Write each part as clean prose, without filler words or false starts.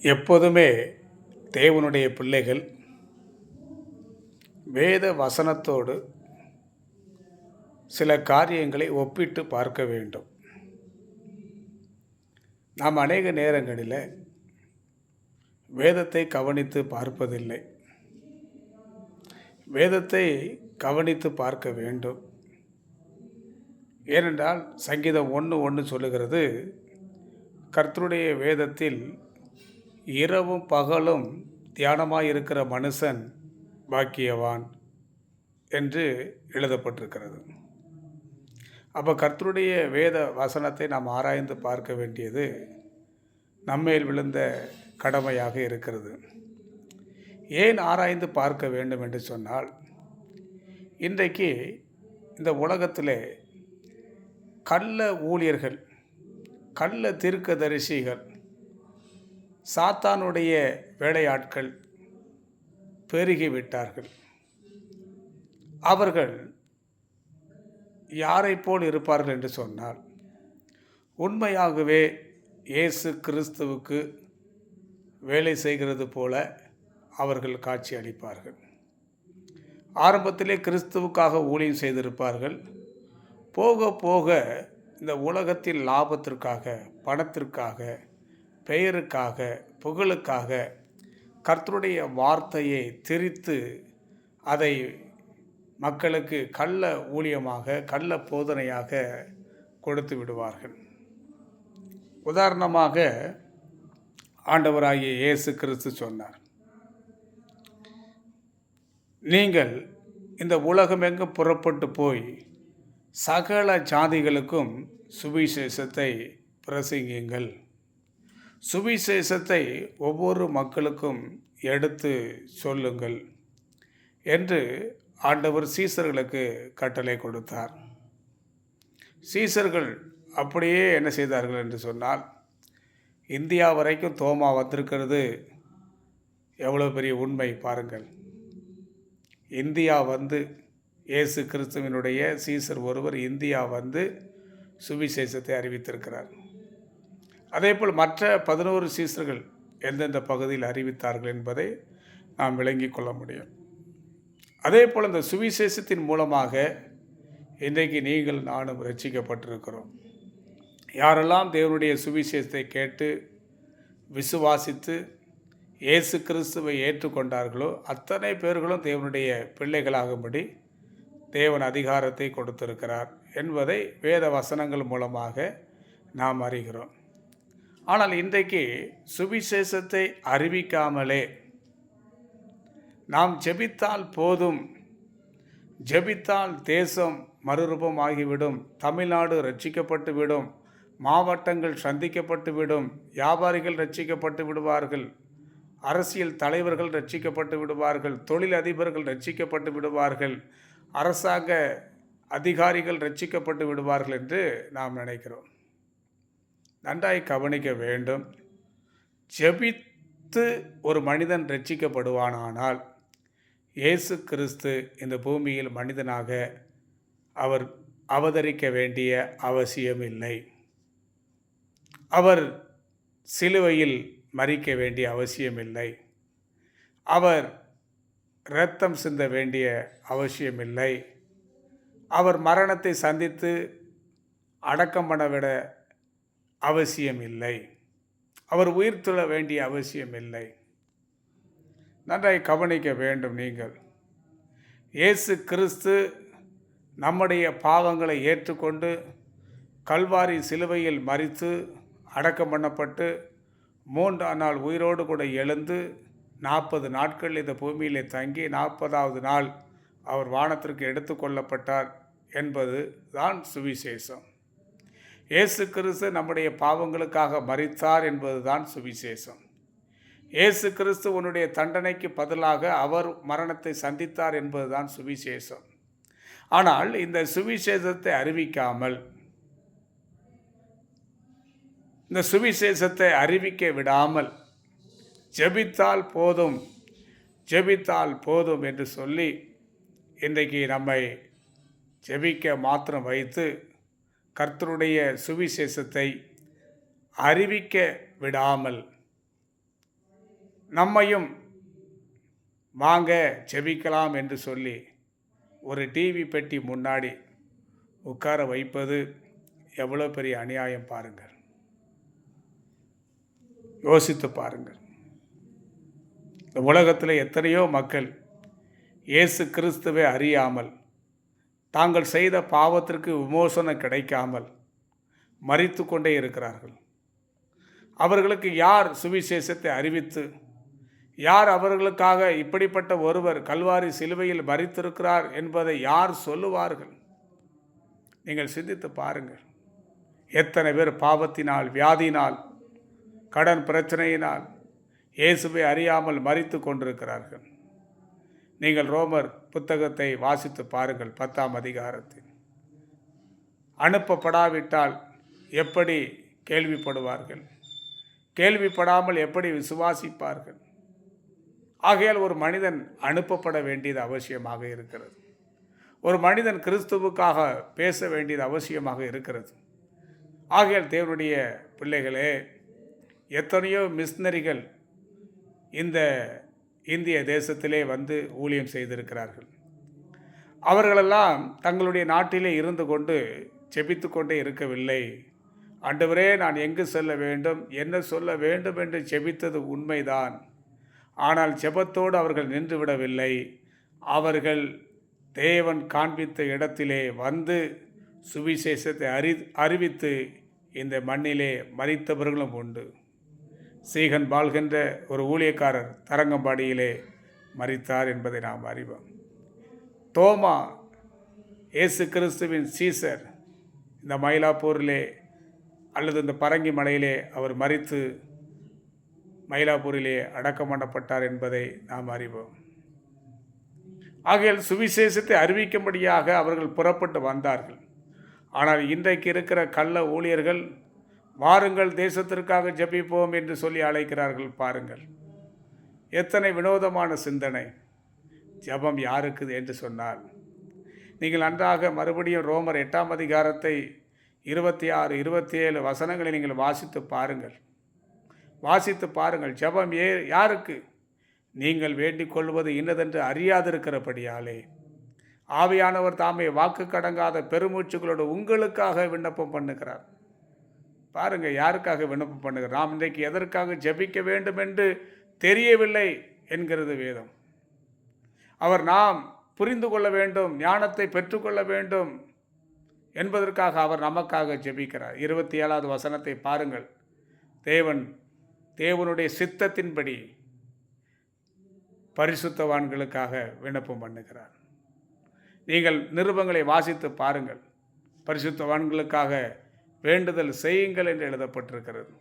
எப்போதுமே தேவனுடைய பிள்ளைகள் வேத வசனத்தோடு சில காரியங்களை ஒப்பிட்டு பார்க்க வேண்டும். நாம் அநேக நேரங்களில் வேதத்தை கவனித்து பார்ப்பதில்லை. வேதத்தை கவனித்து பார்க்க வேண்டும். ஏனென்றால் சங்கீதம் 1:1 சொல்லுகிறது, கர்த்தருடைய வேதத்தில் இரவும் பகலும் தியானமாயிருக்கிற மனுஷன் பாக்கியவான் என்று எழுதப்பட்டிருக்கிறது. அப்போ கர்த்தருடைய வேத வசனத்தை நாம் ஆராய்ந்து பார்க்க வேண்டியது நம்மேல் விழுந்த கடமையாக இருக்கிறது. ஏன் ஆராய்ந்து பார்க்க வேண்டும் என்று சொன்னால், இன்றைக்கு இந்த உலகத்திலே கள்ள ஊழியர்கள், கள்ள தீர்க்கதரிசிகள், சாத்தானுடைய வேலையாட்கள் பெருகிவிட்டார்கள். அவர்கள் யாரை போல் இருப்பார்கள் என்று சொன்னால், உண்மையாகவே இயேசு கிறிஸ்துவுக்கு வேலை செய்கிறது போல அவர்கள் காட்சி அளிப்பார்கள். ஆரம்பத்திலே கிறிஸ்துவுக்காக ஊழியம் செய்திருப்பார்கள். போக போக இந்த உலகத்தில் லாபத்திற்காக, பணத்திற்காக, பெயருக்காக, புகழுக்காக கர்த்தருடைய வார்த்தையை திரித்து அதை மக்களுக்கு கள்ள ஊழியமாக, கள்ள போதனையாக கொடுத்து விடுவார்கள். உதாரணமாக ஆண்டவராகிய இயேசு கிறிஸ்து சொன்னார், நீங்கள் இந்த உலகமெங்கும் புறப்பட்டு போய் சகல ஜாதிகளுக்கும் சுவிசேஷத்தை பிரசங்கியுங்கள். சுவிசேஷத்தை ஒவ்வொரு மக்களுக்கும் எடுத்து சொல்லுங்கள் என்று ஆண்டவர் சீசர்களுக்கு கட்டளை கொடுத்தார். சீசர்கள் அப்படியே என்ன செய்தார்கள் என்று சொன்னால், இந்தியா வரைக்கும் தோமா வந்திருக்கிறது எவ்வளோ பெரிய உண்மை பாருங்கள். இந்தியா வந்து இயேசு கிறிஸ்துவினுடைய சீசர் ஒருவர் இந்தியா வந்து சுவிசேஷத்தை அறிவித்திருக்கிறார். அதேபோல் மற்ற 11 சீசர்கள் எந்தெந்த பகுதியில் அறிவித்தார்கள் என்பதை நாம் விளங்கிக் கொள்ள முடியும். அதே போல் இந்த சுவிசேஷத்தின் மூலமாக இன்றைக்கு நீங்கள் நானும் ரட்சிக்கப்பட்டிருக்கிறோம். யாரெல்லாம் தேவனுடைய சுவிசேஷத்தை கேட்டு விசுவாசித்து இயேசு கிறிஸ்துவை ஏற்றுக்கொண்டார்களோ அத்தனை பேர்களும் தேவனுடைய பிள்ளைகளாகும்படி தேவன் அதிகாரத்தை கொடுத்திருக்கிறார் என்பதை வேத வசனங்கள் மூலமாக நாம் அறிகிறோம். ஆனால் இன்றைக்கு சுவிசேஷத்தை அறிவிக்காமலே நாம் ஜெபித்தால் போதும், ஜெபித்தால் தேசம் மறுரூபமாகிவிடும், தமிழ்நாடு ரட்சிக்கப்பட்டு விடும், மாவட்டங்கள் சந்திக்கப்பட்டு விடும், வியாபாரிகள் ரட்சிக்கப்பட்டு விடுவார்கள், அரசியல் தலைவர்கள் ரட்சிக்கப்பட்டு விடுவார்கள், தொழில் அதிபர்கள் ரட்சிக்கப்பட்டு விடுவார்கள், அரசாங்க அதிகாரிகள் ரட்சிக்கப்பட்டு விடுவார்கள் என்று நாம் நினைக்கிறோம். நன்றாய் கவனிக்க வேண்டும். ஜெபித்து ஒரு மனிதன் ரட்சிக்கப்படுவானானால் இயேசு கிறிஸ்து இந்த பூமியில் மனிதனாக அவர் அவதரிக்க வேண்டிய அவசியமில்லை. அவர் சிலுவையில் மரிக்க வேண்டிய அவசியமில்லை. அவர் இரத்தம் சிந்த வேண்டிய அவசியமில்லை. அவர் மரணத்தை சந்தித்து அடக்கம் பண்ணவிட அவசியமில்லை. அவர் உயிர் தொழ வேண்டிய அவசியமில்லை. நன்றாய் கவனிக்க வேண்டும். நீங்கள் இயேசு கிறிஸ்து நம்முடைய பாவங்களை ஏற்றுக்கொண்டு கல்வாரி சிலுவையில் மரித்து அடக்கம் பண்ணப்பட்டு 3ஆம் நாள் உயிரோடு கூட எழுந்து 40 நாட்கள் இந்த பூமியிலே தங்கி 40ஆவது நாள் அவர் வானத்திற்கு எடுத்துக்கொள்ளப்பட்டார் என்பது தான் சுவிசேஷம். இயேசு கிறிஸ்து நம்முடைய பாவங்களுக்காக மரித்தார் என்பது தான் சுவிசேஷம். இயேசு கிறிஸ்து உன்னுடைய தண்டனைக்கு பதிலாக அவர் மரணத்தை சந்தித்தார் என்பதுதான் சுவிசேஷம். ஆனால் இந்த சுவிசேஷத்தை அறிவிக்காமல், இந்த சுவிசேஷத்தை அறிவிக்க விடாமல் ஜெபித்தால் போதும், ஜெபித்தால் போதும் என்று சொல்லி இன்றைக்கு நம்மை ஜெபிக்க மாத்திரம் வைத்து கர்த்தருடைய சுவிசேஷத்தை அறிவிக்க விடாமல் நம்மையும் வாங்க ஜெபிக்கலாம் என்று சொல்லி ஒரு டிவி பெட்டி முன்னாடி உட்கார வைப்பது எவ்வளோ பெரிய அநியாயம் பாருங்கள். யோசித்து பாருங்கள். இந்த உலகத்தில் எத்தனையோ மக்கள் இயேசு கிறிஸ்துவை அறியாமல், தாங்கள் செய்த பாவத்திற்கு விமோசனம் கிடைக்காமல் மரித்து கொண்டே இருக்கிறார்கள். அவர்களுக்கு யார் சுவிசேஷத்தை அறிவித்து, யார் அவர்களுக்காக இப்படிப்பட்ட ஒருவர் கல்வாரி சிலுவையில் மரித்திருக்கிறார் என்பதை யார் சொல்லுவார்கள்? நீங்கள் சிந்தித்து பாருங்கள். எத்தனை பேர் பாவத்தினால், வியாதியினால், கடன் பிரச்சனையினால் இயேசுவை அறியாமல் மரித்து கொண்டிருக்கிறார்கள். நீங்கள் ரோமர் புத்தகத்தை வாசித்து பாருங்கள். 10ஆம் அதிகாரத்தில் அனுப்பப்படாவிட்டால் எப்படி கேள்விப்படுவார்கள்? கேள்விப்படாமல் எப்படி விசுவாசிப்பார்கள்? ஆகையால் ஒரு மனிதன் அனுப்பப்பட வேண்டியது அவசியமாக இருக்கிறது. ஒரு மனிதன் கிறிஸ்துவுக்காக பேச வேண்டியது அவசியமாக இருக்கிறது. ஆகையால் தேவனுடைய பிள்ளைகளே, எத்தனையோ மிஷனரிகள் இந்த இந்திய தேசத்திலே வந்து ஊழியம் செய்திருக்கிறார்கள். அவர்களெல்லாம் தங்களுடைய நாட்டிலே இருந்து கொண்டு ஜெபித்து கொண்டே இருக்கவில்லை. ஆண்டவரே, நான் எங்கு செல்ல வேண்டும், என்ன சொல்ல வேண்டும் என்று ஜெபித்தது உண்மைதான். ஆனால் ஜெபத்தோடு அவர்கள் நின்று விடவில்லை. அவர்கள் தேவன் காண்பித்த இடத்திலே வந்து சுவிசேஷத்தை அறிவித்து இந்த மண்ணிலே மரித்தவர்களும் உண்டு. சீகன் பால்கின்ற ஒரு ஊழியக்காரர் தரங்கம்பாடியிலே மரித்தார் என்பதை நாம் அறிவோம். தோமா, இயேசு கிறிஸ்துவின் சீசர், இந்த மயிலாப்பூரிலே அல்லது இந்த பரங்கி மலையிலே அவர் மரித்து மயிலாப்பூரிலே அடக்கம் பண்ணப்பட்டார் என்பதை நாம் அறிவோம். ஆகையால் சுவிசேஷத்தை அறிவிக்கும்படியாக அவர்கள் புறப்பட்டு வந்தார்கள். ஆனால் இன்றைக்கு இருக்கிற கள்ள ஊழியர்கள், வாருங்கள் தேசத்திற்காக ஜெபிப்போம் என்று சொல்லி அழைக்கிறார்கள். பாருங்கள், எத்தனை வினோதமான சிந்தனை. ஜெபம் யாருக்கு என்று சொன்னால், நீங்கள் நன்றாக மறுபடியும் ரோமர் 8ஆம் அதிகாரத்தை 26, 27 வசனங்களை நீங்கள் வாசித்து பாருங்கள். ஜெபம் யாருக்கு? நீங்கள் வேண்டிக் கொள்வது இன்னதென்று அறியாதிருக்கிறபடியாலே ஆவியானவர் தாமே வாக்கு கடங்காத பெருமூச்சுகளோடு உங்களுக்காக விண்ணப்பம் பண்ணுகிறார். பாருங்கள், யாருக்காக விண்ணப்பம் பண்ணுகிறார்? நாம் இன்றைக்கு எதற்காக ஜெபிக்க வேண்டும் என்று தெரியவில்லை என்கிறது வேதம். அவர் நாம் புரிந்து கொள்ள வேண்டும், ஞானத்தை பெற்றுக்கொள்ள வேண்டும் என்பதற்காக அவர் நமக்காக ஜெபிக்கிறார். 27வது வசனத்தை பாருங்கள். தேவனுடைய சித்தத்தின்படி பரிசுத்தவான்களுக்காக விண்ணப்பம் பண்ணுகிறார். நீங்கள் நிருபங்களை வாசித்து பாருங்கள். பரிசுத்தவான்களுக்காக வேண்டுதல் செய்யுங்கள் என்று எழுதப்பட்டிருக்கிறது.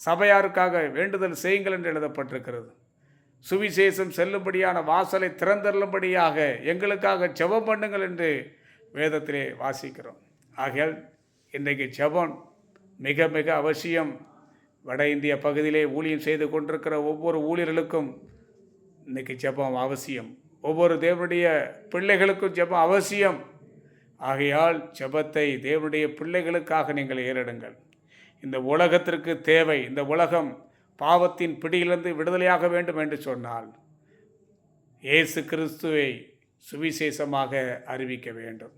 சபையாருக்காக வேண்டுதல் செய்யுங்கள் என்று எழுதப்பட்டிருக்கிறது. சுவிசேஷம் செல்லும்படியான வாசலை திறந்தருளும்படியாக எங்களுக்காக ஜெபம் பண்ணுங்கள் என்று வேதத்திலே வாசிக்கிறோம். ஆகையால் இன்றைக்கு ஜெபம் மிக மிக அவசியம். வட இந்திய பகுதியிலே ஊழியம் செய்து கொண்டிருக்கிற ஒவ்வொரு ஊழியர்களுக்கும் இன்றைக்கு ஜெபம் அவசியம். ஒவ்வொரு தேவனுடைய பிள்ளைகளுக்கும் ஜெபம் அவசியம். ஆகையால் ஜெபத்தை தேவனுடைய பிள்ளைகளுக்காக நீங்கள் ஏறெடுங்கள். இந்த உலகத்திற்கு தேவை. இந்த உலகம் பாவத்தின் பிடியிலிருந்து விடுதலையாக வேண்டும் என்று சொன்னால் இயேசு கிறிஸ்துவை சுவிசேஷமாக அறிவிக்க வேண்டும்.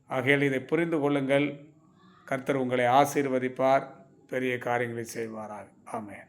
ஆகையால் இதை புரிந்து கொள்ளுங்கள். கர்த்தர் உங்களை ஆசீர்வதிப்பார், பெரிய காரியங்களை செய்வாராக. ஆமென்.